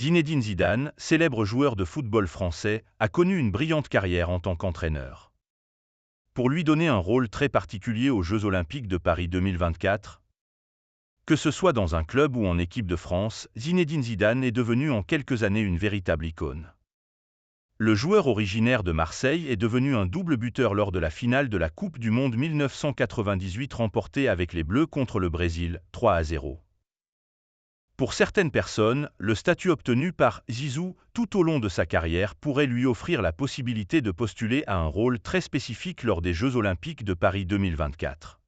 Zinedine Zidane, célèbre joueur de football français, a connu une brillante carrière en tant qu'entraîneur. Pour lui donner un rôle très particulier aux Jeux Olympiques de Paris 2024, que ce soit dans un club ou en équipe de France, Zinedine Zidane est devenu en quelques années une véritable icône. Le joueur originaire de Marseille est devenu un double buteur lors de la finale de la Coupe du Monde 1998 remportée avec les Bleus contre le Brésil, 3-0. Pour certaines personnes, le statut obtenu par Zizou tout au long de sa carrière pourrait lui offrir la possibilité de postuler à un rôle très spécifique lors des Jeux Olympiques de Paris 2024.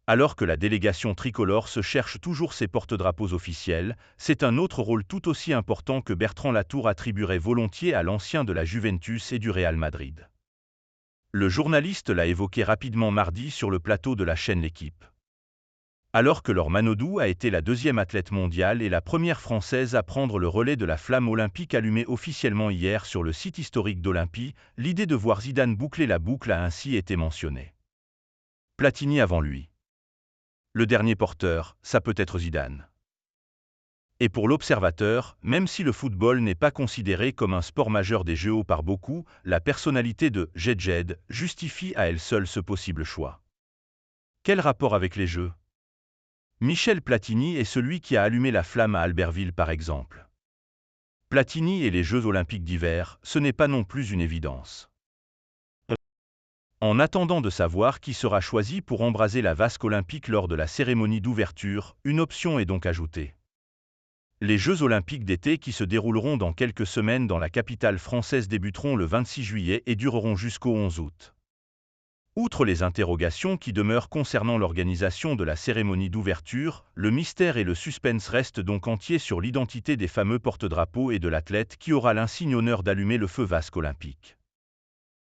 Alors que la délégation tricolore se cherche toujours ses porte-drapeaux officiels, c'est un autre rôle tout aussi important que Bertrand Latour attribuerait volontiers à l'ancien de la Juventus et du Real Madrid. Le journaliste l'a évoqué rapidement mardi sur le plateau de la chaîne L'Équipe. Alors que Laure Manodou a été la deuxième athlète mondiale et la première française à prendre le relais de la flamme olympique allumée officiellement hier sur le site historique d'Olympie, l'idée de voir Zidane boucler la boucle a ainsi été mentionnée. Platini avant lui. Le dernier porteur, ça peut être Zidane. Et pour l'observateur, même si le football n'est pas considéré comme un sport majeur des JO par beaucoup, la personnalité de Zed justifie à elle seule ce possible choix. Quel rapport avec les Jeux ? Michel Platini est celui qui a allumé la flamme à Albertville par exemple. Platini et les Jeux Olympiques d'hiver, ce n'est pas non plus une évidence. En attendant de savoir qui sera choisi pour embraser la vasque olympique lors de la cérémonie d'ouverture, une option est donc ajoutée. Les Jeux Olympiques d'été qui se dérouleront dans quelques semaines dans la capitale française débuteront le 26 juillet et dureront jusqu'au 11 août. Outre les interrogations qui demeurent concernant l'organisation de la cérémonie d'ouverture, le mystère et le suspense restent donc entiers sur l'identité des fameux porte-drapeaux et de l'athlète qui aura l'insigne honneur d'allumer le feu vasque olympique.